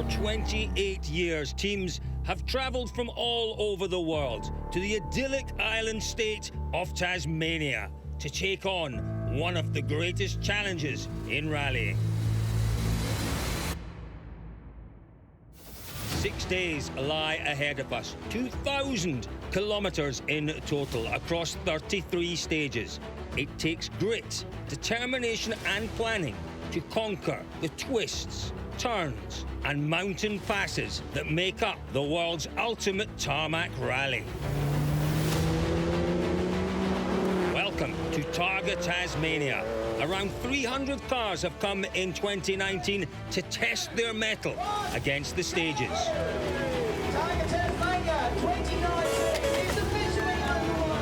28 years, teams have travelled from all over the world to the idyllic island state of Tasmania to take on one of the greatest challenges in rallying. 6 days lie ahead of us, 2,000 kilometres in total across 33 stages. It takes grit, determination and planning to conquer the twists, turns and mountain passes that make up the world's ultimate tarmac rally. Welcome to TARGA Tasmania. Around 300 cars have come in 2019 to test their mettle against the stages. TARGA Tasmania 2019 is officially underway.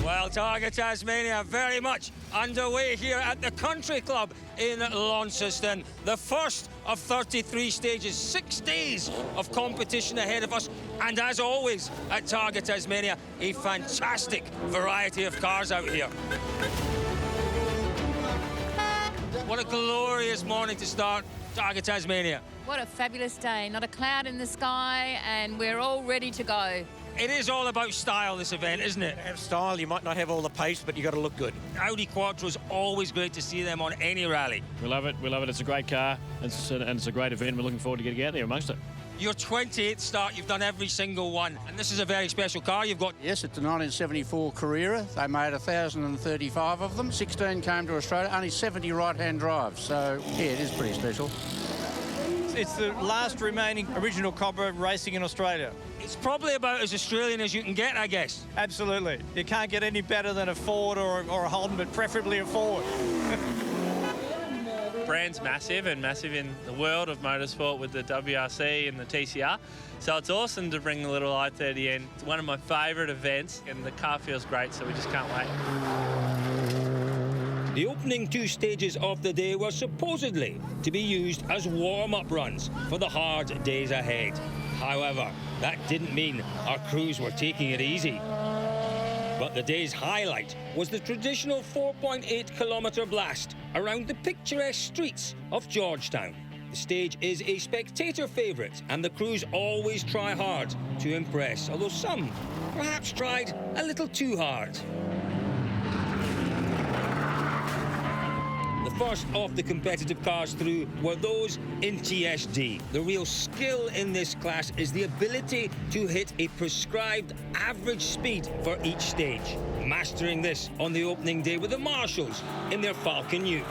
Well, TARGA Tasmania very much underway here at the Country Club in Launceston. The first of 33 stages, 6 days of competition ahead of us. And as always at TARGA Tasmania, a fantastic variety of cars out here. What a glorious morning to start TARGA Tasmania. What a fabulous day. Not a cloud in the sky, and we're all ready to go. It is all about style, this event, isn't it? Have style, you might not have all the pace, but you got to look good. Audi Quattro's always great to see them on any rally. We love it. We love it. It's a great car. And it's a great event. We're looking forward to getting out there amongst it. Your 28th start, you've done every single one. And this is a very special car you've got. Yes, it's a 1974 Carrera. They made 1,035 of them. 16 came to Australia, only 70 right-hand drives. So, yeah, it is pretty special. It's the last remaining original Cobra racing in Australia. It's probably about as Australian as you can get, I guess. Absolutely. You can't get any better than a Ford or a Holden, but preferably a Ford. Brand's massive and massive in the world of motorsport with the WRC and the TCR. So it's awesome to bring the little i30 in. It's one of my favourite events and the car feels great, so we just can't wait. The opening 2 stages of the day were supposedly to be used as warm-up runs for the hard days ahead. However, that didn't mean our crews were taking it easy. But the day's highlight was the traditional 4.8-kilometre blast around the picturesque streets of Georgetown. The stage is a spectator favourite, and the crews always try hard to impress, although some perhaps tried a little too hard. The first of the competitive cars through were those in TSD. The real skill in this class is the ability to hit a prescribed average speed for each stage. Mastering this on the opening day with the Marshals in their Falcon Ute.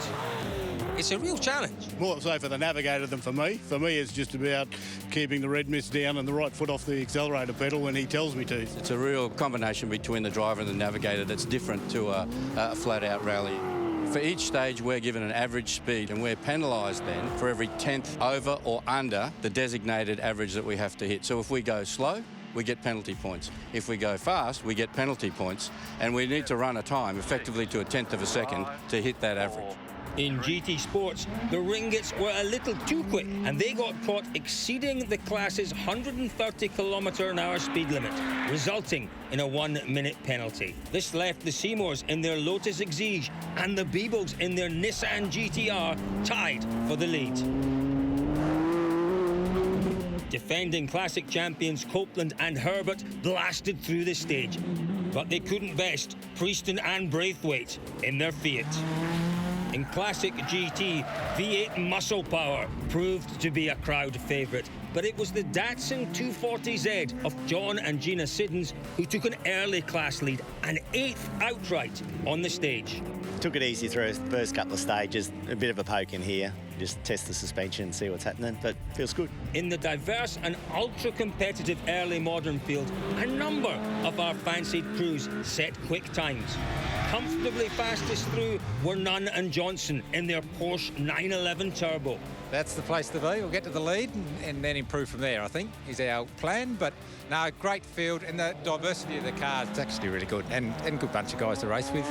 It's a real challenge. More so for the navigator than for me. For me, it's just about keeping the red mist down and the right foot off the accelerator pedal when he tells me to. It's a real combination between the driver and the navigator that's different to a flat-out rally. For each stage, we're given an average speed, and we're penalised then for every 10th over or under the designated average that we have to hit. So if we go slow, we get penalty points. If we go fast, we get penalty points, and we need to run a time effectively to a 10th of a second to hit that average. In GT Sports, the Ringets were a little too quick, and they got caught exceeding the class's 130-kilometre-an-hour speed limit, resulting in a 1-minute penalty. This left the Seymours in their Lotus Exige and the Beebles in their Nissan GTR tied for the lead. Defending classic champions Copeland and Herbert blasted through the stage, but they couldn't best Preston and Braithwaite in their Fiat. In classic GT, V8 muscle power proved to be a crowd favourite, but it was the Datsun 240Z of John and Gina Siddons who took an early class lead, an 8th outright on the stage. Took it easy through the first couple of stages, a bit of a poke in here, just test the suspension and see what's happening, but feels good. In the diverse and ultra-competitive early modern field, a number of our fancied crews set quick times. Comfortably fastest through were Nunn and Johnson in their Porsche 911 Turbo. That's the place to be. We'll get to the lead and then improve from there, I think, is our plan. But no, great field, and the diversity of the cars, it's actually really good, and a good bunch of guys to race with.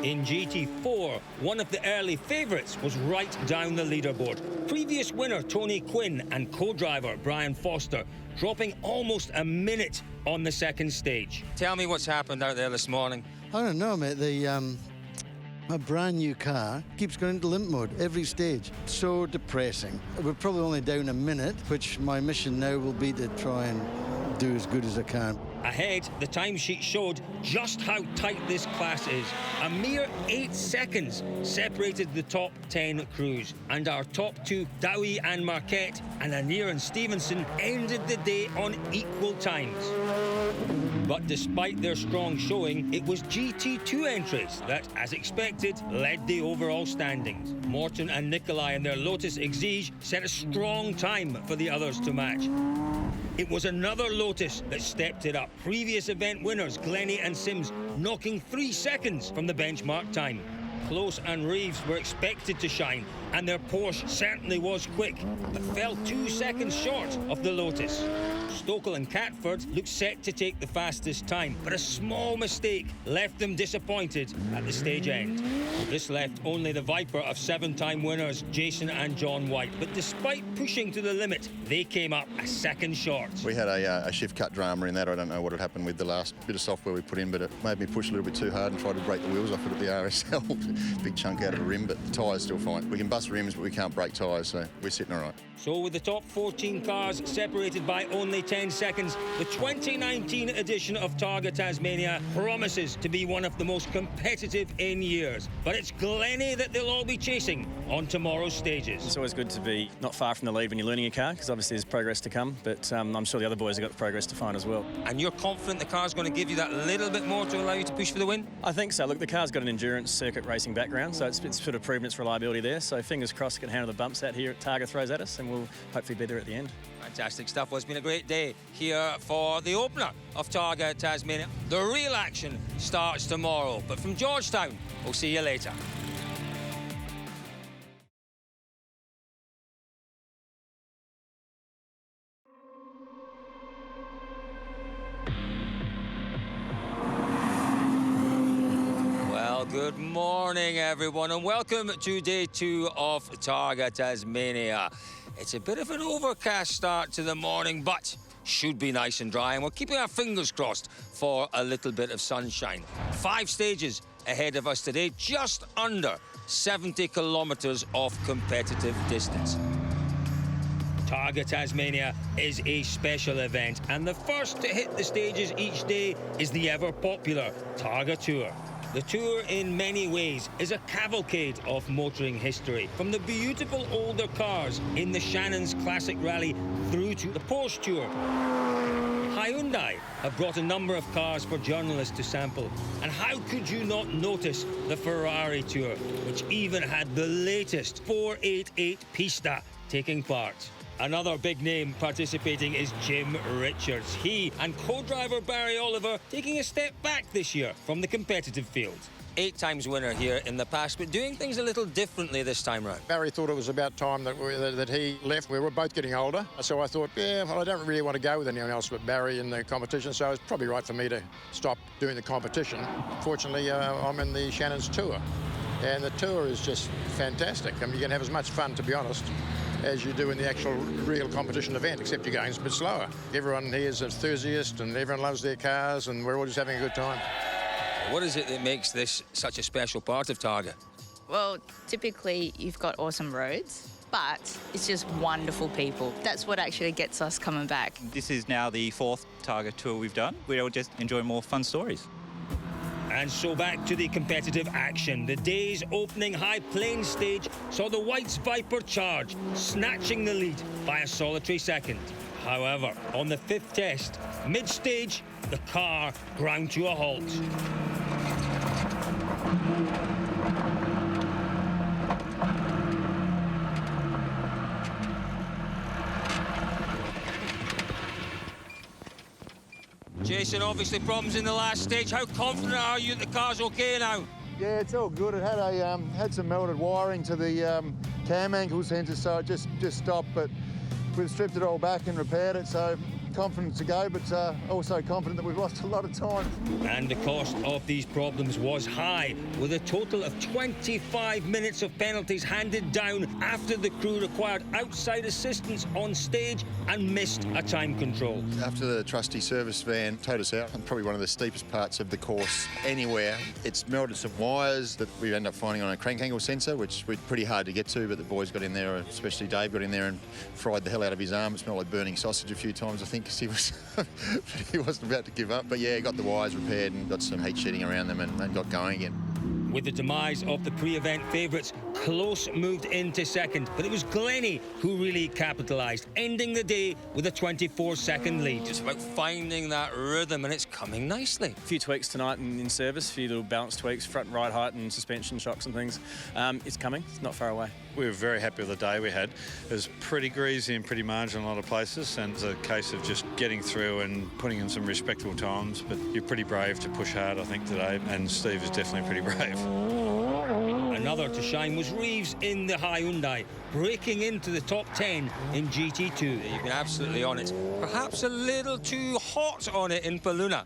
In GT4, one of the early favourites was right down the leaderboard. Previous winner Tony Quinn and co-driver Brian Foster dropping almost a minute on the second stage. Tell me what's happened out there this morning. I don't know, mate. A brand new car keeps going into limp mode every stage. So depressing. We're probably only down a minute, which my mission now will be to try and do as good as I can. Ahead, the timesheet showed just how tight this class is. A mere 8 seconds separated the top 10 crews, and our top two, Dowie and Marquette, and Anir and Stevenson, ended the day on equal times. But despite their strong showing, it was GT2 entries that, as expected, led the overall standings. Morton and Nikolai in their Lotus Exige set a strong time for the others to match. It was another Lotus that stepped it up. Previous event winners, Glennie and Sims, knocking 3 seconds from the benchmark time. Close and Reeves were expected to shine, and their Porsche certainly was quick, but fell 2 seconds short of the Lotus. Stokel and Catford looked set to take the fastest time, but a small mistake left them disappointed at the stage end. This left only the Viper of 7-time winners Jason and John White, but despite pushing to the limit, they came up a second short. We had a shift cut drama in that. I don't know what had happened with the last bit of software we put in, but it made me push a little bit too hard and try to break the wheels off it at the RSL. Big chunk out of the rim, but the tyre's still fine. We can bust rims, but we can't break tyres, so we're sitting all right. So with the top 14 cars separated by only 10 seconds, the 2019 edition of TARGA Tasmania promises to be one of the most competitive in years. But it's Glennie that they'll all be chasing on tomorrow's stages. It's always good to be not far from the lead when you're learning a car, because obviously there's progress to come, but I'm sure the other boys have got progress to find as well. And you're confident the car's going to give you that little bit more to allow you to push for the win? I think so. Look, the car's got an endurance circuit racing background, so it's sort of proven its reliability there. So fingers crossed it can handle the bumps out here Targa throws at us, and we'll hopefully be there at the end. Fantastic stuff. Well, it's been a great day here for the opener of Targa Tasmania. The real action starts tomorrow, but from Georgetown, we'll see you later. Good morning, everyone, and welcome to day 2 of Targa Tasmania. It's a bit of an overcast start to the morning, but should be nice and dry, and we're keeping our fingers crossed for a little bit of sunshine. 5 stages ahead of us today, just under 70 kilometres of competitive distance. Targa Tasmania is a special event, and the first to hit the stages each day is the ever-popular Targa Tour. The Tour, in many ways, is a cavalcade of motoring history, from the beautiful older cars in the Shannon's Classic Rally through to the Porsche Tour. Hyundai have brought a number of cars for journalists to sample, and how could you not notice the Ferrari Tour, which even had the latest 488 Pista taking part. Another big name participating is Jim Richards. He and co-driver Barry Oliver taking a step back this year from the competitive field. 8 times winner here in the past, but doing things a little differently this time round. Barry thought it was about time that he left. We were both getting older, so I thought, yeah, well, I don't really want to go with anyone else but Barry in the competition, so it's probably right for me to stop doing the competition. Fortunately, I'm in the Shannon's Tour, and the Tour is just fantastic. I mean, you can have as much fun, to be honest, as you do in the actual real competition event, except you're going a bit slower. Everyone here is an enthusiast and everyone loves their cars, and we're all just having a good time. What is it that makes this such a special part of Targa? Well, typically you've got awesome roads, but it's just wonderful people. That's what actually gets us coming back. This is now the 4th Targa tour we've done. We all just enjoy more fun stories. And so back to the competitive action. The day's opening High Plains stage saw the White's Viper charge, snatching the lead by a solitary second. However, on the 5th test, mid-stage, the car ground to a halt. Jason, obviously problems in the last stage. How confident are you that the car's okay now? Yeah, it's all good. It had had some melted wiring to the cam ankle sensor, so it just stopped. But we've stripped it all back and repaired it, so confident to go, but also confident that we've lost a lot of time. And the cost of these problems was high, with a total of 25 minutes of penalties handed down after the crew required outside assistance on stage and missed a time control. After the trusty service van towed us out, on probably one of the steepest parts of the course anywhere, it's melted some wires that we ended up finding on a crank angle sensor, which was pretty hard to get to, but the boys got in there, especially Dave got in there and fried the hell out of his arm. It smelled like burning sausage a few times, I think, because he wasn't about to give up. But yeah, got the wires repaired and got some heat sheeting around them and got going again. With the demise of the pre-event favourites, Close moved into second, but it was Glennie who really capitalised, ending the day with a 24-second lead. It's about finding that rhythm, and it's coming nicely. A few tweaks tonight in service, a few little balance tweaks, front and right height and suspension shocks and things. It's coming, it's not far away. We were very happy with the day we had. It was pretty greasy and pretty marginal in a lot of places, and it's a case of just getting through and putting in some respectable times. But you're pretty brave to push hard, I think, today, and Steve is definitely pretty brave. Another to shine was Reeves in the Hyundai, breaking into the top 10 in GT2. You've been absolutely on it. Perhaps a little too hot on it in Paluna.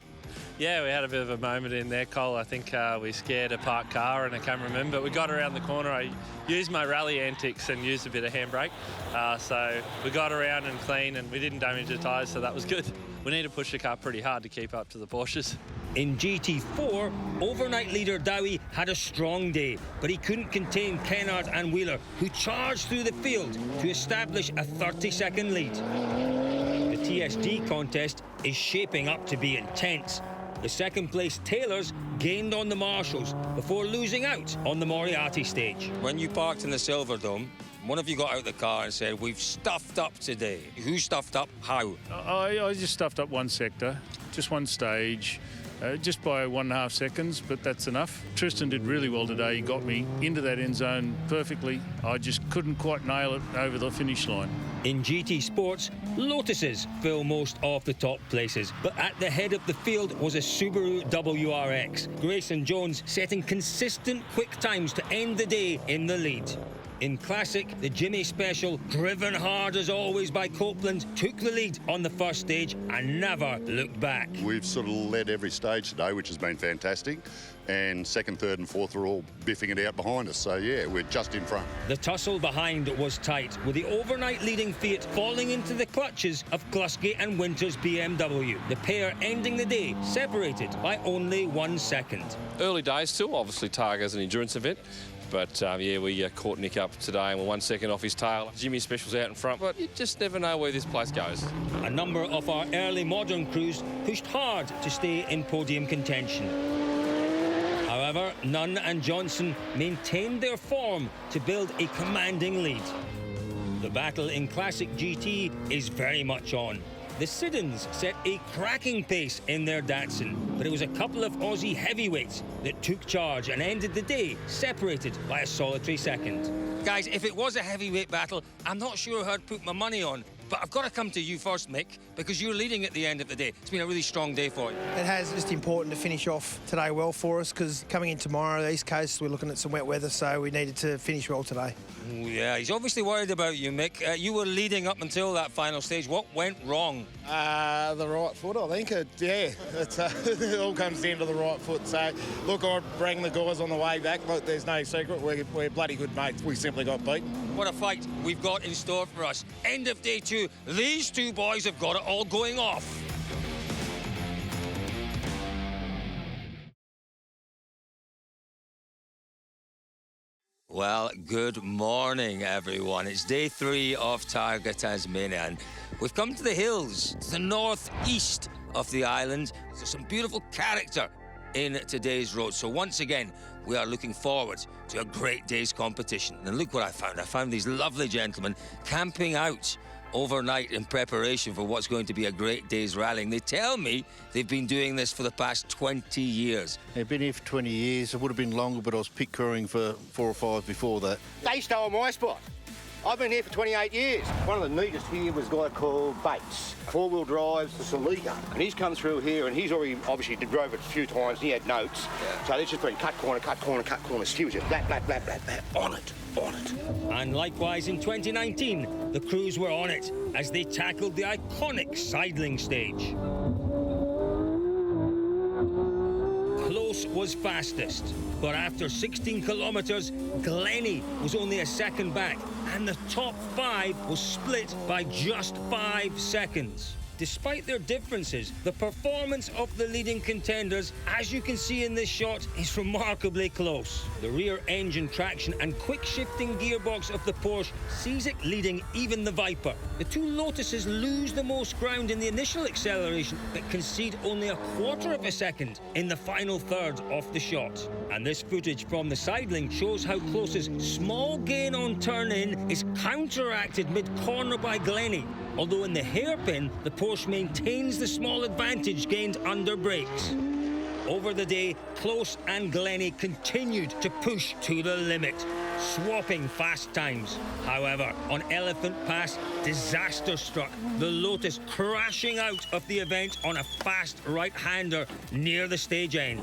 Yeah, we had a bit of a moment in there, Cole. I think we scared a parked car and a cameraman, but we got around the corner. I used my rally antics and used a bit of handbrake. So we got around and clean, and we didn't damage the tyres, so that was good. We need to push the car pretty hard to keep up to the Porsches. In GT4, overnight leader Dowie had a strong day, but he couldn't contain Kennard and Wheeler, who charged through the field to establish a 30-second lead. The TSG contest is shaping up to be intense. The second-place Taylors gained on the Marshalls before losing out on the Moriarty stage. When you parked in the Silver Dome, one of you got out of the car and said, "We've stuffed up today." Who stuffed up? How? I just stuffed up one sector, just one stage. Just by 1.5 seconds, but that's enough. Tristan did really well today. He got me into that end zone perfectly. I just couldn't quite nail it over the finish line. In GT Sports, Lotuses fill most of the top places, but at the head of the field was a Subaru WRX. Grayson Jones setting consistent quick times to end the day in the lead. In Classic, the Jimmy Special, driven hard as always by Copeland, took the lead on the first stage and never looked back. We've sort of led every stage today, which has been fantastic. And second, third and fourth are all biffing it out behind us. So, yeah, we're just in front. The tussle behind was tight, with the overnight leading Fiat falling into the clutches of Glusky and Winter's BMW. The pair ending the day separated by only 1 second. Early days still, obviously Targa's an endurance event. But, yeah, we caught Nick up today and we're 1 second off his tail. Jimmy Special's out in front, but you just never know where this place goes. A number of our early modern crews pushed hard to stay in podium contention. However, Nunn and Johnson maintained their form to build a commanding lead. The battle in Classic GT is very much on. The Siddons set a cracking pace in their Datsun, but it was a couple of Aussie heavyweights that took charge and ended the day separated by a solitary second. Guys, if it was a heavyweight battle, I'm not sure who I'd put my money on. But I've got to come to you first, Mick, because you're leading at the end of the day. It's been a really strong day for you. It has. Just important to finish off today well for us, because coming in tomorrow, the East Coast, we're looking at some wet weather, so we needed to finish well today. Ooh, yeah, he's obviously worried about you, Mick. You were leading up until that final stage. What went wrong? The right foot, I think. It all comes down to the right foot. So, look, I rang the guys on the way back. Look, there's no secret. We're bloody good mates. We simply got beaten. What a fight we've got in store for us. End of day 2. These two boys have got it all going off. Well, good morning, everyone. It's day 3 of TARGA Tasmania, and we've come to the hills, to the northeast of the island. There's some beautiful character in today's road. So once again, we are looking forward to a great day's competition. And look what I found. I found these lovely gentlemen camping out overnight in preparation for what's going to be a great day's rallying. They tell me they've been doing this for the past 20 years. I've been here for 20 years. It would have been longer, but I was pit crewing for 4 or 5 before that. They stole my spot. I've been here for 28 years. One of the neatest here was a guy called Bates. 4-wheel drives, the Salida. And he's come through here and he's already obviously drove it a few times and he had notes. Yeah. So this has been cut corner, cut corner, cut corner, steers it, blat, blat, blat, blat, blat, on it. And likewise in 2019, the crews were on it as they tackled the iconic sidling stage. Close was fastest, but after 16 kilometres, Glennie was only a second back, and the top 5 was split by just 5 seconds. Despite their differences, the performance of the leading contenders, as you can see in this shot, is remarkably close. The rear engine traction and quick shifting gearbox of the Porsche sees it leading even the Viper. The two Lotuses lose the most ground in the initial acceleration, but concede only a quarter of a second in the final third of the shot. And this footage from the sidling shows how Close's small gain on turn-in is counteracted mid-corner by Glennie. Although in the hairpin, the Porsche maintains the small advantage gained under brakes. Over the day, Close and Glennie continued to push to the limit, swapping fast times. However, on Elephant Pass, disaster struck, the Lotus crashing out of the event on a fast right-hander near the stage end.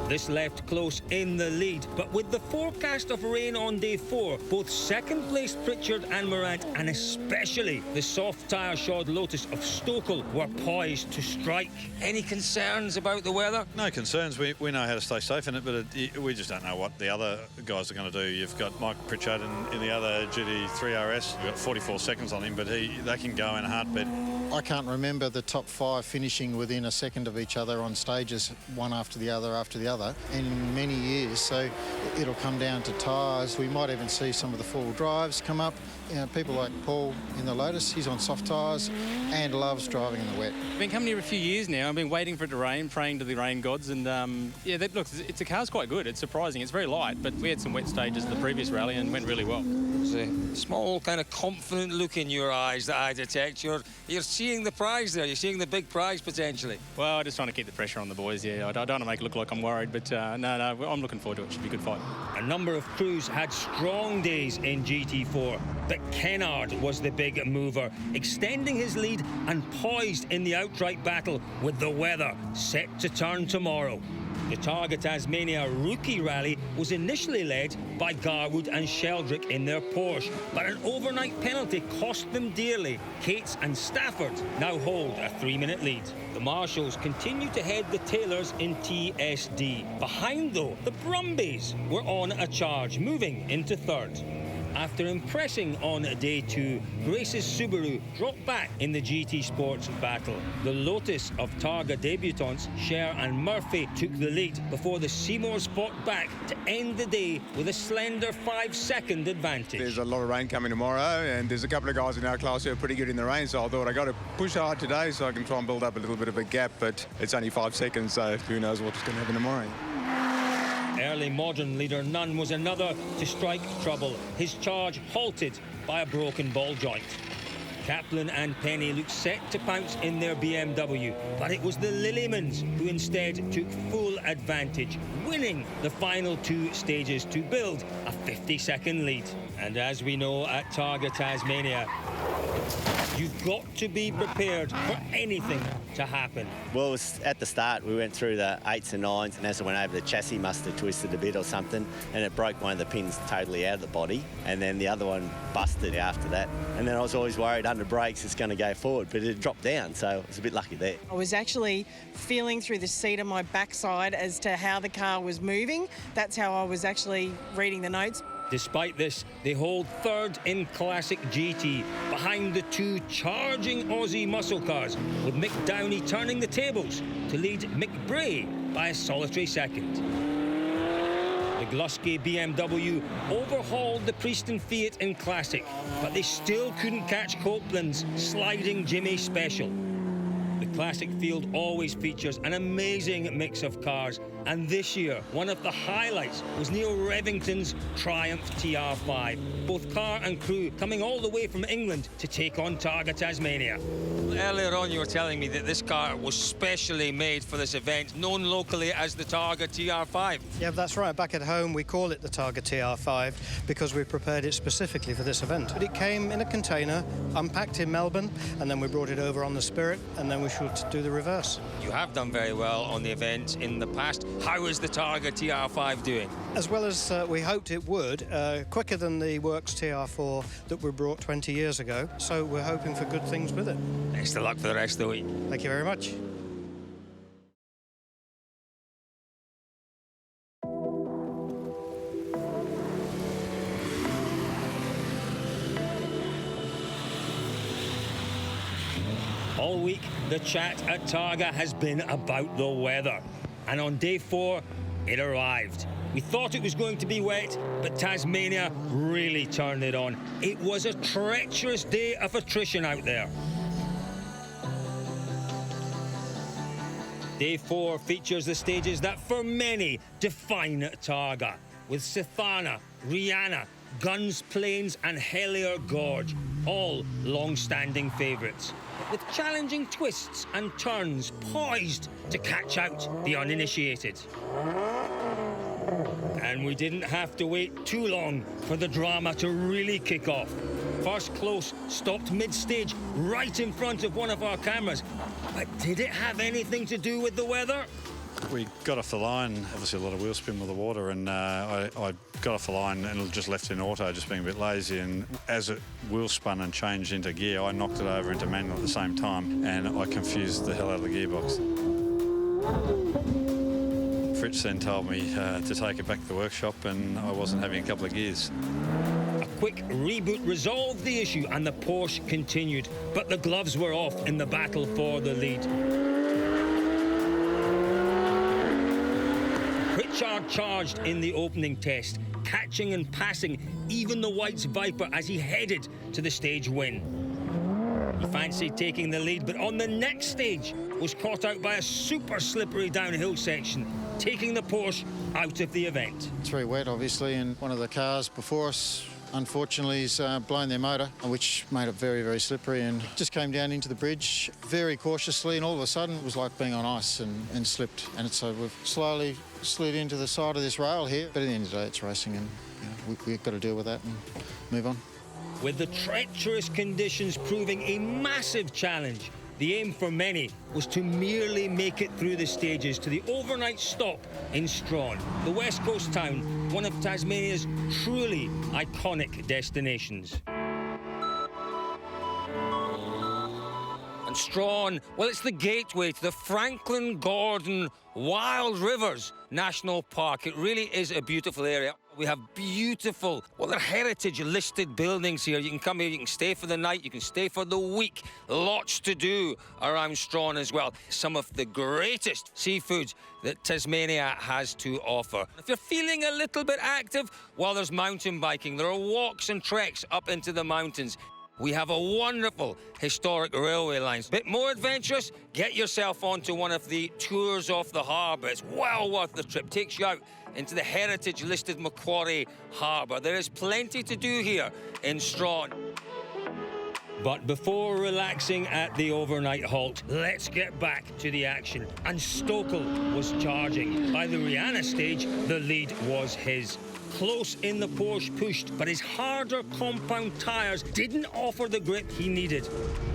This left Close in the lead, but with the forecast of rain on day 4, both second-placed Pritchard and Morant, and especially the soft tyre-shod Lotus of Stokel, were poised to strike. Any concerns about the weather? No concerns. We know how to stay safe in it, but we just don't know what the other guys are going to do. You've got Mike Pritchard in the other GT3 RS. You've got 44 seconds on him, but they can go in a heartbeat. I can't remember the top 5 finishing within a second of each other on stages, one after the other in many years. So it'll come down to tyres. We might even see some of the 4-wheel drives come up. You know, people like Paul in the Lotus, he's on soft tyres and loves driving in the wet. I've been coming here a few years now. I've been waiting for it to rain, praying to the rain gods, and the car's quite good. It's surprising. It's very light, but we had some wet stages at the previous rally and went really well. There's a small kind of confident look in your eyes that I detect. You're seeing the prize there. You're seeing the big prize potentially. Well, just trying to keep the pressure on the boys. Yeah, I don't want to make it look like I'm worried, but no, I'm looking forward to it. It should be a good fight. A number of crews had strong days in GT4, but Kennard was the big mover, extending his lead and poised in the outright battle with the weather set to turn tomorrow. The TARGA Tasmania rookie rally was initially led by Garwood and Sheldrick in their Porsche, but an overnight penalty cost them dearly. Cates and Stafford now hold a 3-minute lead. The Marshalls continue to head the Taylors in TSD. Behind, though, the Brumbies were on a charge, moving into third. After impressing on day 2, Grace's Subaru dropped back in the GT Sports battle. The Lotus of Targa debutants, Sher and Murphy, took the lead before the Seymours fought back to end the day with a slender 5-second advantage. There's a lot of rain coming tomorrow, and there's a couple of guys in our class who are pretty good in the rain, so I thought I got to push hard today so I can try and build up a little bit of a gap, but it's only 5 seconds, so who knows what's going to happen tomorrow. Early modern leader Nunn was another to strike trouble. His charge halted by a broken ball joint. Kaplan and Penny looked set to pounce in their BMW, but it was the Lillymans who instead took full advantage, winning the final 2 stages to build a 50-second lead. And as we know at Targa Tasmania, you've got to be prepared for anything to happen. Well, it was at the start, we went through the 8s and 9s, and as it went over, the chassis must have twisted a bit or something, and it broke one of the pins totally out of the body, and then the other one busted after that. And then I was always worried under brakes it's going to go forward, but it dropped down, so I was a bit lucky there. I was actually feeling through the seat of my backside as to how the car was moving. That's how I was actually reading the notes. Despite this, they hold third in Classic GT, behind the 2 charging Aussie muscle cars, with Mick Downey turning the tables to lead Mick Bray by a solitary second. The Glusky BMW overhauled the Preston Fiat in Classic, but they still couldn't catch Copeland's sliding Jimmy Special. The Classic field always features an amazing mix of cars, And this year, one of the highlights was Neil Revington's Triumph TR5. Both car and crew coming all the way from England to take on TARGA Tasmania. Earlier on, you were telling me that this car was specially made for this event, known locally as the TARGA TR5. Yeah, that's right. Back at home, we call it the TARGA TR5 because we prepared it specifically for this event. But it came in a container, unpacked in Melbourne, and then we brought it over on the Spirit, and then we should do the reverse. You have done very well on the event in the past. How is the TARGA TR5 doing? As well as we hoped it would, quicker than the Works TR4 that we brought 20 years ago. So we're hoping for good things with it. Best of luck for the rest of the week. Thank you very much. All week, the chat at Targa has been about the weather. And on day 4, it arrived. We thought it was going to be wet, but Tasmania really turned it on. It was a treacherous day of attrition out there. Day 4 features the stages that for many define Targa, with Sithana, Rihanna, Guns Plains and Helier Gorge, all long-standing favourites, with challenging twists and turns poised to catch out the uninitiated. And we didn't have to wait too long for the drama to really kick off. First Close stopped mid-stage right in front of one of our cameras. But did it have anything to do with the weather? We got off the line, obviously a lot of wheel spin with the water, and I got off the line and just left in auto, just being a bit lazy, and as it wheel spun and changed into gear, I knocked it over into manual at the same time, and I confused the hell out of the gearbox. Fritz then told me to take it back to the workshop, and I wasn't having a couple of gears. A quick reboot resolved the issue and the Porsche continued, but the gloves were off in the battle for the lead. Pritchard charged in the opening test, catching and passing even the White's Viper as he headed to the stage win. He fancied taking the lead, but on the next stage was caught out by a super slippery downhill section, taking the Porsche out of the event. It's very wet, obviously, and one of the cars before us, unfortunately, has blown their motor, which made it very, very slippery, and just came down into the bridge very cautiously, and all of a sudden it was like being on ice and slipped. And so we've slowly slid into the side of this rail here, but at the end of the day it's racing, and we've got to deal with that and move on. With the treacherous conditions proving a massive challenge, the aim for many was to merely make it through the stages to the overnight stop in Strawn, the west coast town, one of Tasmania's truly iconic destinations. And Strawn, well, it's the gateway to the Franklin Gordon Wild Rivers National Park. It really is a beautiful area. We have beautiful, well, they're heritage-listed buildings here. You can come here, you can stay for the night, you can stay for the week. Lots to do around Strawn as well. Some of the greatest seafoods that Tasmania has to offer. If you're feeling a little bit active, well, there's mountain biking. There are walks and treks up into the mountains. We have a wonderful historic railway lines. Bit more adventurous? Get yourself onto one of the tours off the harbour. It's well worth the trip. Takes you out into the heritage-listed Macquarie Harbour. There is plenty to do here in Strawn. But before relaxing at the overnight halt, let's get back to the action. And Stokel was charging. By the Rihanna stage, the lead was his. Close in the Porsche pushed, but his harder compound tyres didn't offer the grip he needed.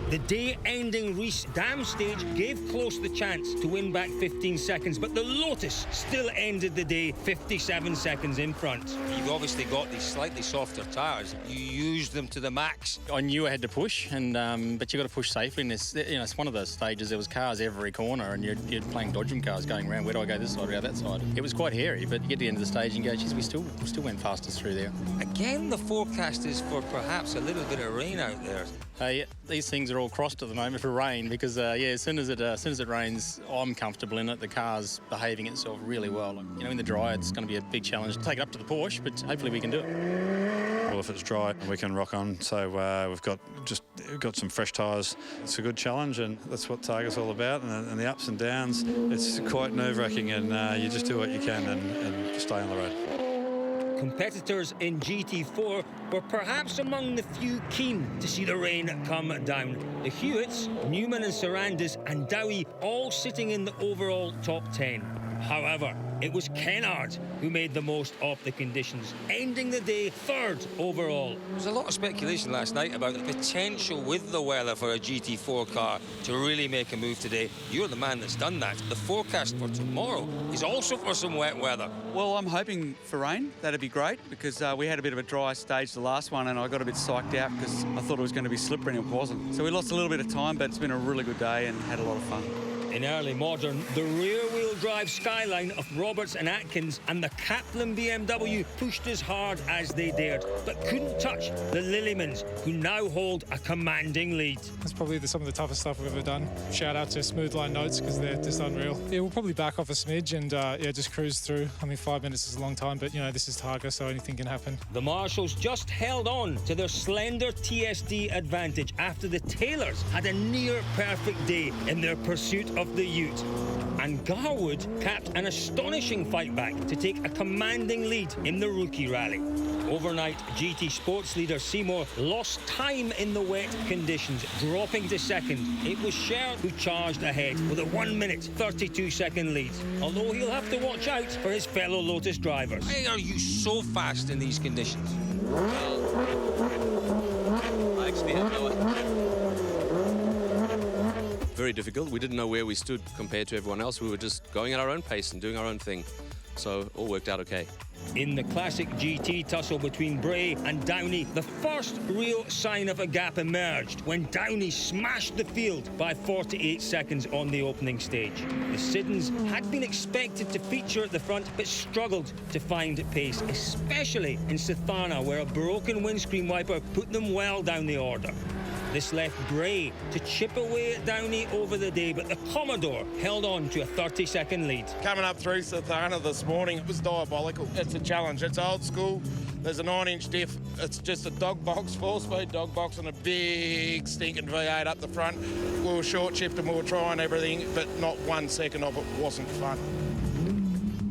The day-ending Reese Dam stage gave Close the chance to win back 15 seconds, but the Lotus still ended the day 57 seconds in front. You've obviously got these slightly softer tyres. You used them to the max. I knew I had to push, and but you got to push safely. And it's one of those stages. There was cars every corner, and you're playing dodgem cars going around. Where do I go this side or that side? It was quite hairy, but you get to the end of the stage and go, geez, we still went fastest through there. Again, the forecast is for perhaps a little bit of rain out there. Yeah, these things are all crossed at the moment for rain because as soon as it rains, I'm comfortable in it. The car's behaving itself really well. In the dry, it's going to be a big challenge to take it up to the Porsche, but hopefully we can do it. Well, if it's dry, we can rock on. So we've got some fresh tyres. It's a good challenge, and that's what Targa's all about. And the ups and downs, it's quite nerve-wracking, and you just do what you can and stay on the road. Competitors in GT4 were perhaps among the few keen to see the rain come down. The Hewitts, Newman and Sarandis and Dowie all sitting in the overall top 10. However, it was Kennard who made the most of the conditions, ending the day third overall. There was a lot of speculation last night about the potential with the weather for a GT4 car to really make a move today. You're the man that's done that. The forecast for tomorrow is also for some wet weather. Well, I'm hoping for rain. That'd be great, because we had a bit of a dry stage the last one, and I got a bit psyched out because I thought it was going to be slippery and it wasn't. So we lost a little bit of time, but it's been a really good day and had a lot of fun. In early modern, the rear-wheel drive Skyline of Roberts and Atkins and the Kaplan BMW pushed as hard as they dared, but couldn't touch the Lillymans, who now hold a commanding lead. That's probably some of the toughest stuff we've ever done. Shout out to Smoothline Notes, because they're just unreal. Yeah, we'll probably back off a smidge and just cruise through. I mean, 5 minutes is a long time, but this is Targa, so anything can happen. The Marshalls just held on to their slender TSD advantage after the Taylors had a near-perfect day in their pursuit of the Ute. And Garwood capped an astonishing fight back to take a commanding lead in the rookie rally. Overnight, GT Sports leader Seymour lost time in the wet conditions, dropping to second. It was Sher who charged ahead with a 1 minute, 32-second lead, although he'll have to watch out for his fellow Lotus drivers. Why are you so fast in these conditions? I actually have no idea. Very difficult. We didn't know where we stood compared to everyone else. We were just going at our own pace and doing our own thing. So all worked out okay. In the classic GT tussle between Bray and Downey, the first real sign of a gap emerged when Downey smashed the field by 48 seconds on the opening stage. The Siddons had been expected to feature at the front, but struggled to find pace, especially in Sethana, where a broken windscreen wiper put them well down the order. This left Bray to chip away at Downey over the day, but the Commodore held on to a 30-second lead. Coming up through Sethana this morning, it was diabolical. It's a challenge. It's old school. There's an 9-inch diff. It's just a dog box, 4-speed dog box, and a big stinking V8 up the front. We were short-chipped and we were trying everything, but not 1 second of it wasn't fun.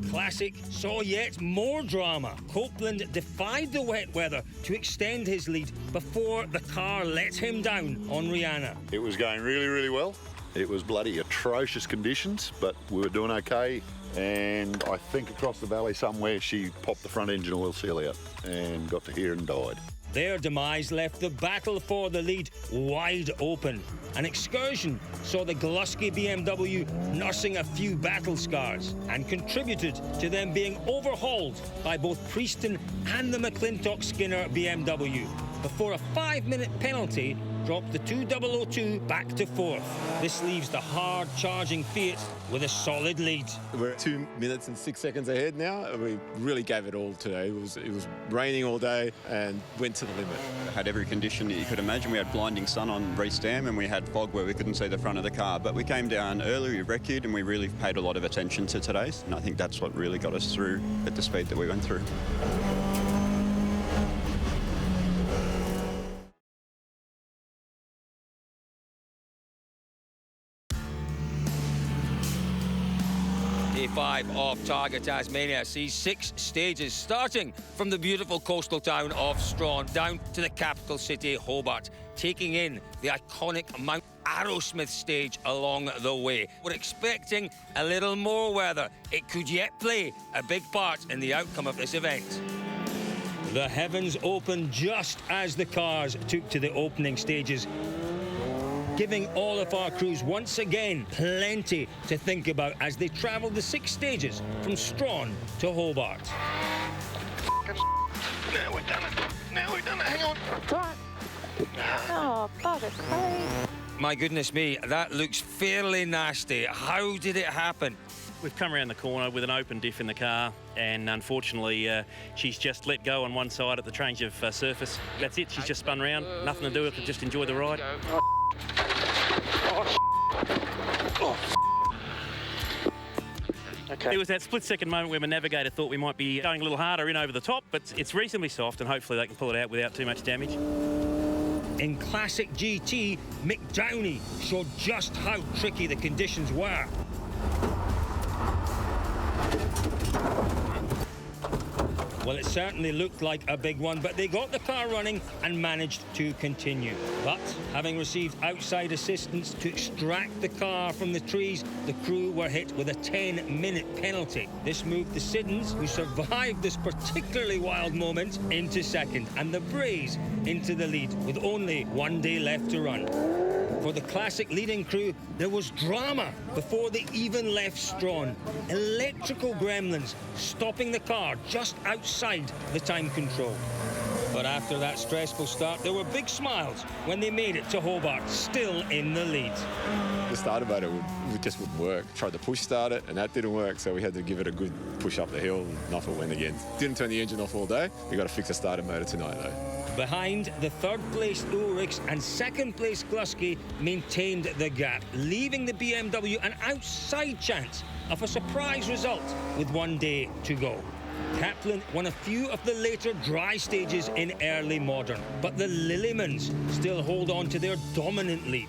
Classic saw yet more drama. Copeland defied the wet weather to extend his lead before the car let him down on Rihanna. It was going really, really well. It was bloody atrocious conditions, but we were doing okay. And I think across the valley somewhere she popped the front engine oil seal out and got to here and died. Their demise left the battle for the lead wide open. An excursion saw the Glusky BMW nursing a few battle scars and contributed to them being overhauled by both Prieston and the McClintock-Skinner BMW before a 5-minute penalty dropped the 2002 back to fourth. This leaves the hard-charging Fiat with a solid lead. We're 2 minutes and 6 seconds ahead now. We really gave it all today. It was raining all day and went to the limit. Had every condition that you could imagine. We had blinding sun on Reece Dam and we had fog where we couldn't see the front of the car. But we came down early, we reccued, and we really paid a lot of attention to today's. And I think that's what really got us through at the speed that we went through. Day 5 of TARGA Tasmania sees 6 stages, starting from the beautiful coastal town of Strawn down to the capital city, Hobart, taking in the iconic Mount Arrowsmith stage along the way. We're expecting a little more weather. It could yet play a big part in the outcome of this event. The heavens opened just as the cars took to the opening stages, giving all of our crews once again plenty to think about as they travelled the 6 stages from Strawn to Hobart. Now we've done it. Now we've done it. Hang on. Oh, bugger. My goodness me, that looks fairly nasty. How did it happen? We've come around the corner with an open diff in the car, and unfortunately she's just let go on one side at the change of surface. That's it, she's just spun round. Nothing to do with it, just enjoy the ride. There was that split-second moment where my navigator thought we might be going a little harder in over the top, but it's reasonably soft, and hopefully they can pull it out without too much damage. In classic GT, Mick Downey showed just how tricky the conditions were. Well, it certainly looked like a big one, but they got the car running and managed to continue. But having received outside assistance to extract the car from the trees, the crew were hit with a 10-minute penalty. This moved the Siddons, who survived this particularly wild moment, into second, and the Brays into the lead, with only 1 day left to run. For the classic leading crew, there was drama before they even left Strawn. Electrical gremlins stopping the car just outside the time control. But after that stressful start, there were big smiles when they made it to Hobart, still in the lead. The starter motor just wouldn't work. Tried to push start it, and that didn't work, so we had to give it a good push up the hill, and off it went again. Didn't turn the engine off all day. We got to fix the starter motor tonight, though. Behind, the third-place Ulrichs and second-place Glusky maintained the gap, leaving the BMW an outside chance of a surprise result with 1 day to go. Kaplan won a few of the later dry stages in early modern, but the Lillemans still hold on to their dominant lead.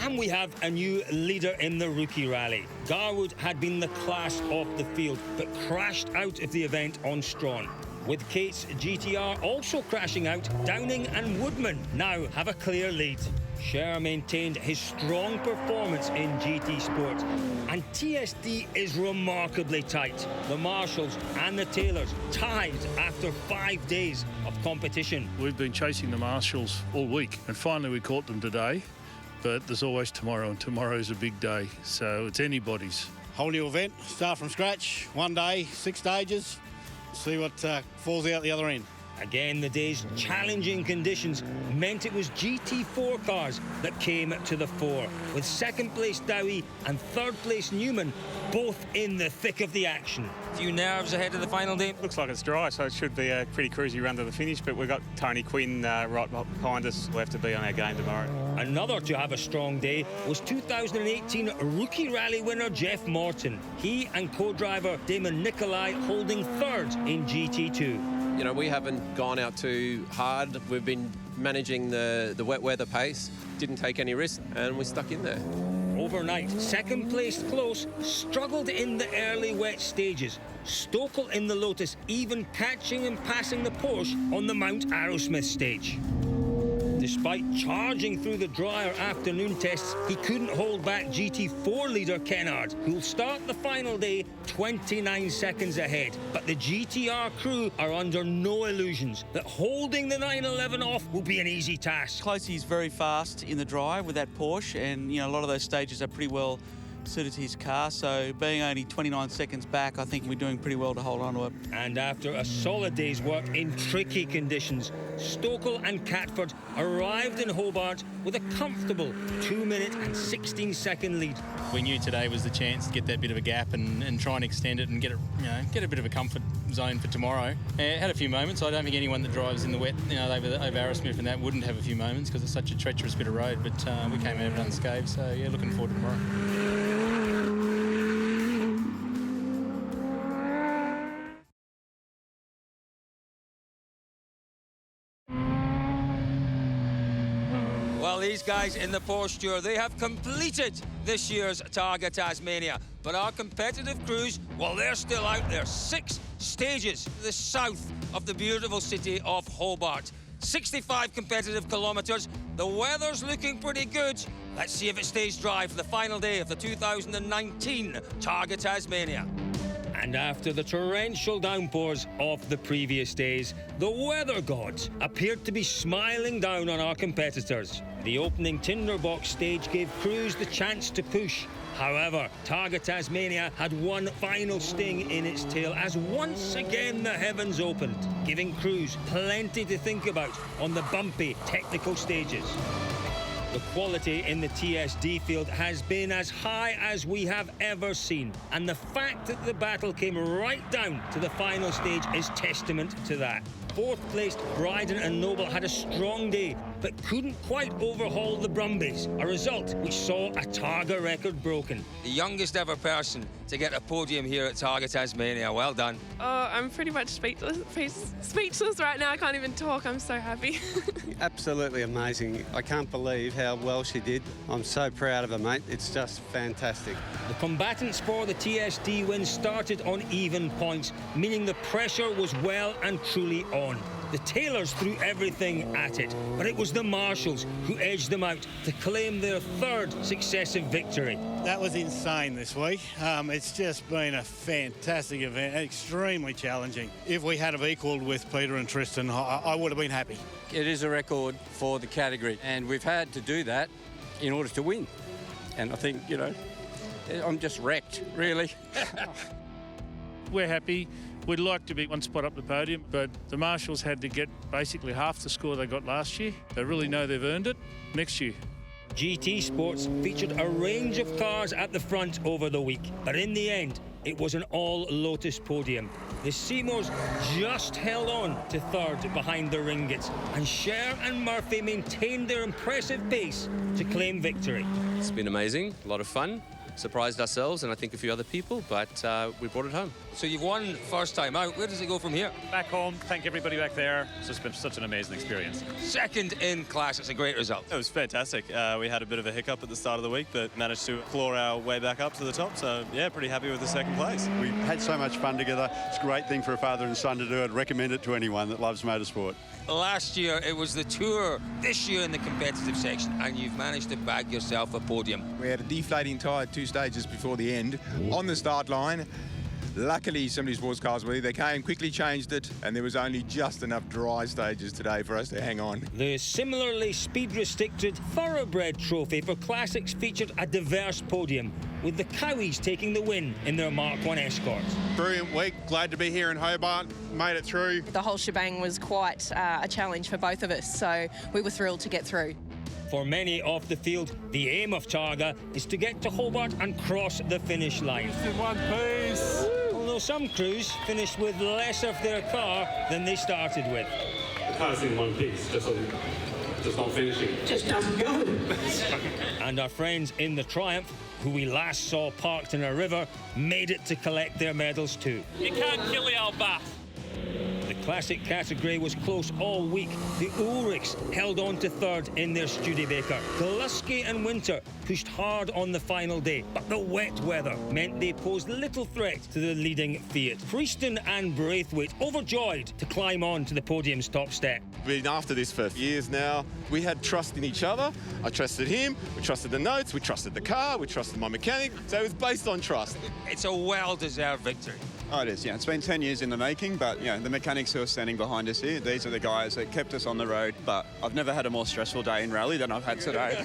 And we have a new leader in the rookie rally. Garwood had been the class of the field, but crashed out of the event on Strawn. With Kate's GTR also crashing out, Downing and Woodman now have a clear lead. Scher maintained his strong performance in GT Sport, and TSD is remarkably tight. The Marshalls and the Taylors tied after 5 days of competition. We've been chasing the Marshalls all week, and finally we caught them today, but there's always tomorrow, and tomorrow's a big day, so it's anybody's. Whole new event, start from scratch, 1 day, 6 stages. See what falls out the other end. Again, the day's challenging conditions meant it was GT4 cars that came to the fore, with second-place Dowie and third-place Newman both in the thick of the action. A few nerves ahead of the final day. Looks like it's dry, so it should be a pretty cruisy run to the finish, but we've got Tony Quinn right behind us. We'll have to be on our game tomorrow. Another to have a strong day was 2018 Rookie Rally winner Jeff Morton. He and co-driver Damon Nicolai holding third in GT2. You know, we haven't gone out too hard. We've been managing the wet weather pace, didn't take any risk, and we stuck in there. Overnight, second place Close struggled in the early wet stages. Stokel in the Lotus even catching and passing the Porsche on the Mount Arrowsmith stage. Despite charging through the drier afternoon tests, he couldn't hold back GT4 leader Kennard, who'll start the final day 29 seconds ahead. But the GTR crew are under no illusions that holding the 911 off will be an easy task. Closey's very fast in the dry with that Porsche, and you know a lot of those stages are pretty well suited to his car, so being only 29 seconds back, I think we're doing pretty well to hold on to it. And after a solid day's work in tricky conditions, Stokel and Catford arrived in Hobart with a comfortable 2-minute and 16-second lead. We knew today was the chance to get that bit of a gap and try and extend it and get a bit of a comfort zone for tomorrow. It had a few moments. I don't think anyone that drives in the wet, over Arrowsmith and that wouldn't have a few moments because it's such a treacherous bit of road, but we came out of it unscathed, so yeah, looking forward to tomorrow. Well, these guys in the Porsche Tour, they have completed this year's TARGA Tasmania. But our competitive crews, well, they're still out there. 6 stages to the south of the beautiful city of Hobart. 65 competitive kilometres. The weather's looking pretty good. Let's see if it stays dry for the final day of the 2019 TARGA Tasmania. And after the torrential downpours of the previous days, the weather gods appeared to be smiling down on our competitors. The opening tinderbox stage gave crews the chance to push. However, TARGA Tasmania had one final sting in its tail as once again the heavens opened, giving crews plenty to think about on the bumpy technical stages. The quality in the TSD field has been as high as we have ever seen, and the fact that the battle came right down to the final stage is testament to that. fourth-placed Bryden and Noble had a strong day, but couldn't quite overhaul the Brumbies, a result which saw a Targa record broken. The youngest ever person to get a podium here at TARGA Tasmania. Well done. Oh, I'm pretty much speechless right now. I can't even talk. I'm so happy. Absolutely amazing. I can't believe how well she did. I'm so proud of her, mate. It's just fantastic. The combatants for the TSD win started on even points, meaning the pressure was well and truly on. The Taylors threw everything at it, but it was the Marshals who edged them out to claim their third successive victory. That was insane this week. It's just been a fantastic event, extremely challenging. If we had have equalled with Peter and Tristan, I would have been happy. It is a record for the category, and we've had to do that in order to win. And I think, you know, I'm just wrecked, really. We're happy. We'd like to be one spot up the podium, but the Marshals had to get basically half the score they got last year. They really know they've earned it next year. GT Sports featured a range of cars at the front over the week, but in the end, it was an all-Lotus podium. The Seymours just held on to third behind the Ringets, and Sher and Murphy maintained their impressive pace to claim victory. It's been amazing, a lot of fun. Surprised ourselves and I think a few other people, but we brought it home. So you've won first time out. Where does it go from here? Back home, thank everybody back there. It's just been such an amazing experience. Second in class, it's a great result. It was fantastic. We had a bit of a hiccup at the start of the week, but managed to claw our way back up to the top. So, yeah, pretty happy with the second place. We had so much fun together. It's a great thing for a father and son to do. I'd recommend it to anyone that loves motorsport. Last year, it was the Tour. This year in the competitive section, and you've managed to bag yourself a podium. We had a deflating tyre 2 stages before the end on the start line. Luckily, somebody's sports cars with it. They came, quickly changed it, and there was only just enough dry stages today for us to hang on. The similarly speed-restricted Thoroughbred Trophy for Classics featured a diverse podium, with the Cowies taking the win in their Mark 1 Escorts. Brilliant week. Glad to be here in Hobart. Made it through. The whole shebang was quite a challenge for both of us, so we were thrilled to get through. For many off the field, the aim of Targa is to get to Hobart and cross the finish line. In one piece. Although some crews finished with less of their car than they started with. The car's in one piece, just not finishing. Just don't go. And our friends in the Triumph, who we last saw parked in a river, made it to collect their medals too. You can't kill the old bath. The classic category was close all week. The Ulrichs held on to third in their Studebaker. Gillespie and Winter pushed hard on the final day, but the wet weather meant they posed little threat to the leading Fiat. Preston and Braithwaite overjoyed to climb on to the podium's top step. We've been after this for years now. We had trust in each other. I trusted him, we trusted the notes, we trusted the car, we trusted my mechanic. So it was based on trust. It's a well-deserved victory. Oh, it is, yeah. It's been 10 years in the making, but, you know, the mechanics who are standing behind us here, these are the guys that kept us on the road. But I've never had a more stressful day in rally than I've had today.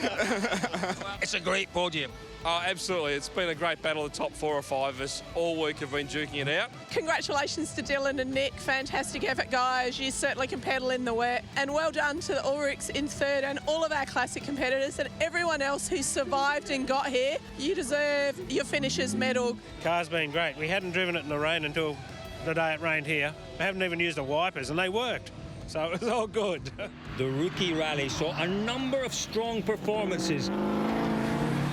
It's a great podium. Oh, absolutely. It's been a great battle. The top 4 or 5 of us all week have been duking it out. Congratulations to Dylan and Nick. Fantastic effort, guys. You certainly can pedal in the wet. And well done to the Ulrichs in third and all of our classic competitors and everyone else who survived and got here. You deserve your finishers medal. Car's been great. We hadn't driven it in the rain until the day it rained here. We haven't even used the wipers and they worked. So it was all good. The rookie rally saw a number of strong performances,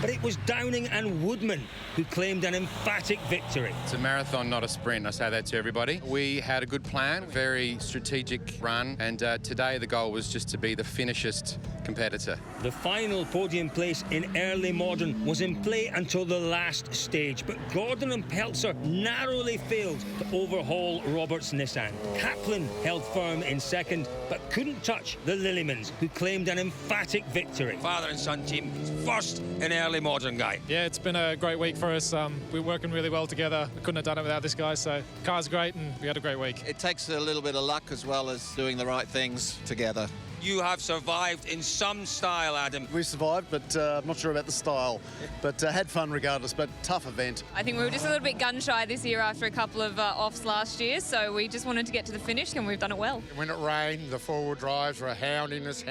but it was Downing and Woodman who claimed an emphatic victory. It's a marathon, not a sprint. I say that to everybody. We had a good plan, very strategic run, and today the goal was just to be the finishest competitor. The final podium place in early modern was in play until the last stage, but Gordon and Peltzer narrowly failed to overhaul Roberts' Nissan. Kaplan held firm in second, but couldn't touch the Lillymans, who claimed an emphatic victory. Father and son team first in early modern, guy. Yeah, it's been a great week for us. We're working really well together. We couldn't have done it without this guy, so car's great and we had a great week. It takes a little bit of luck as well as doing the right things together. You have survived in some style, Adam. We survived, but I'm not sure about the style. But had fun regardless, but tough event. I think we were just a little bit gun-shy this year after a couple of offs last year, so we just wanted to get to the finish and we've done it well. When it rained, the four-wheel drives were hounding us,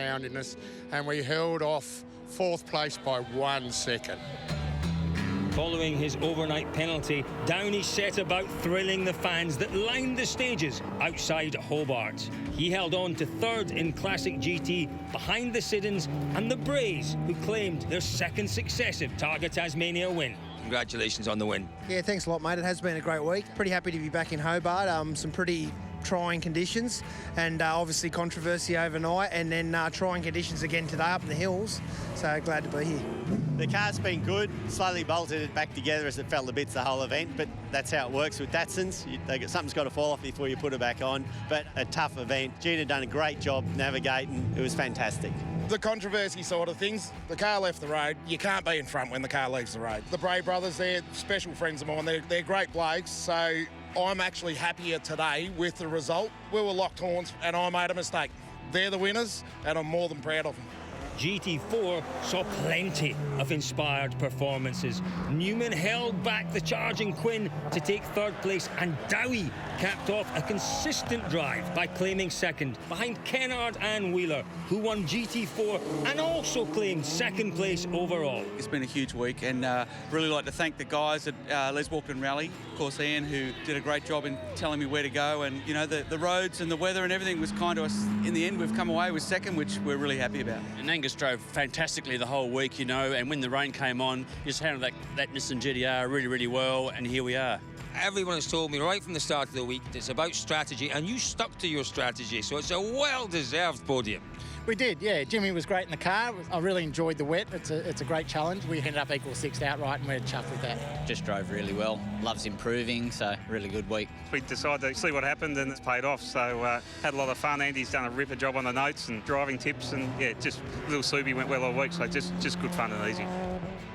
and we held off 4th place by 1 second. Following his overnight penalty, Downey set about thrilling the fans that lined the stages outside Hobart. He held on to third in Classic GT behind the Siddons and the Brays, who claimed their second successive Targa Tasmania win. Congratulations on the win. Yeah, thanks a lot, mate. It has been a great week. Pretty happy to be back in Hobart. Some pretty trying conditions and obviously controversy overnight, and then trying conditions again today up in the hills. So glad to be here. The car's been good, slowly bolted it back together as it fell to bits the whole event, but that's how it works with Datsuns. Something's got to fall off before you put it back on, but a tough event. Gina done a great job navigating. It was fantastic. The controversy side of things, the car left the road. You can't be in front when the car leaves the road. The Bray brothers, they're special friends of mine. They're great blokes, so I'm actually happier today with the result. We were locked horns and I made a mistake. They're the winners and I'm more than proud of them. GT4 saw plenty of inspired performances. Newman held back the charging Quinn to take third place, and Dowie capped off a consistent drive by claiming second behind Kennard and Wheeler, who won GT4 and also claimed second place overall. It's been a huge week, and really like to thank the guys at Les Walkden Rally, of course Ian, who did a great job in telling me where to go, and you know the roads and the weather and everything was kind to us. In the end, we've come away with second, which we're really happy about. And Angus drove fantastically the whole week, you know, and when the rain came on, just handled that Nissan GTR really, really well, and here we are. Everyone has told me right from the start of the week it's about strategy, and you stuck to your strategy, so it's a well-deserved podium. We did, yeah. Jimmy was great in the car. I really enjoyed the wet. It's a great challenge. We ended up equal sixth outright, and we're chuffed with that. Just drove really well. Loves improving, so really good week. We decided to see what happened, and it's paid off. So had a lot of fun. Andy's done a ripper job on the notes and driving tips, and yeah, just little Subi went well all week. So just good fun and easy.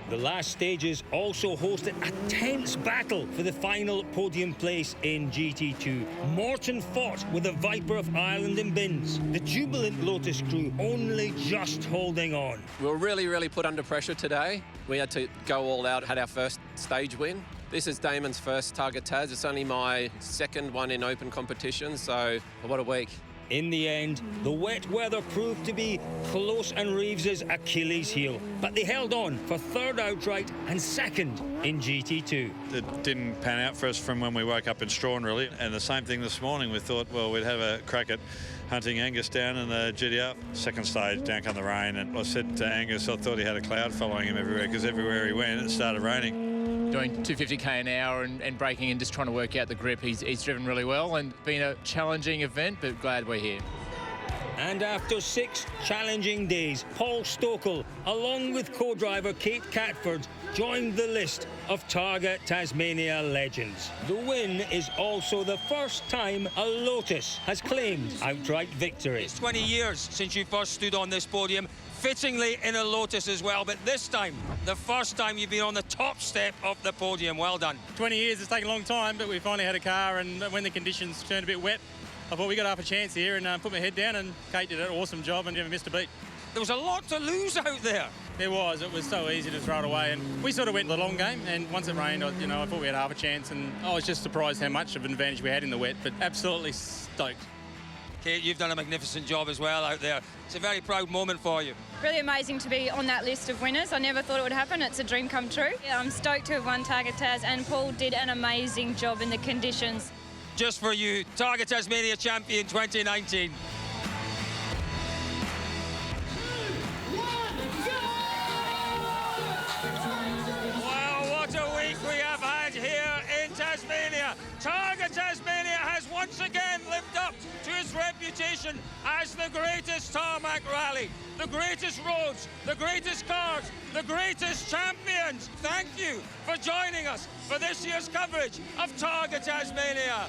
The last stages also hosted a tense battle for the final podium place in GT2. Morton fought with the Viper of Ireland in bins. The jubilant Lotus crew only just holding on. We were really put under pressure today. We had to go all out, had our first stage win. This is Damon's first Targa Tas. It's only my second one in open competition, so what a week. In the end, the wet weather proved to be Close and Reeves's Achilles heel, but they held on for third outright and second in GT2. It didn't pan out for us from when we woke up in Strawn, really, and the same thing this morning. We thought, well, we'd have a crack at hunting Angus down in the GTR. Second stage, down come the rain, and I said to Angus, I thought he had a cloud following him everywhere, because everywhere he went, it started raining. Doing 250k an hour and braking and just trying to work out the grip. He's driven really well, and been a challenging event, but glad we're here. And after 6 challenging days, Paul Stokel, along with co-driver Kate Catford, joined the list of Targa Tasmania legends. The win is also the first time a Lotus has claimed outright victory. It's 20 years since you first stood on this podium, fittingly in a Lotus as well, but this time, the first time you've been on the top step of the podium. Well done. 20 years, it's taken a long time, but we finally had a car, and when the conditions turned a bit wet, I thought we got half a chance here, and put my head down, and Kate did an awesome job and never missed a beat. There was a lot to lose out there. It was so easy to throw it away, and we sort of went the long game, and once it rained, I thought we had half a chance, and I was just surprised how much of an advantage we had in the wet, but absolutely stoked. Kate, you've done a magnificent job as well out there. It's a very proud moment for you. Really amazing to be on that list of winners. I never thought it would happen. It's a dream come true. Yeah, I'm stoked to have won Targa Tas, and Paul did an amazing job in the conditions. Just for you, Targa Tasmania champion 2019. Wow, what a week we have had here in Tasmania. Targa Tasmania has once again lived up to its reputation as the greatest tarmac rally, the greatest roads, the greatest cars, the greatest champions. Thank you for joining us for this year's coverage of Targa Tasmania.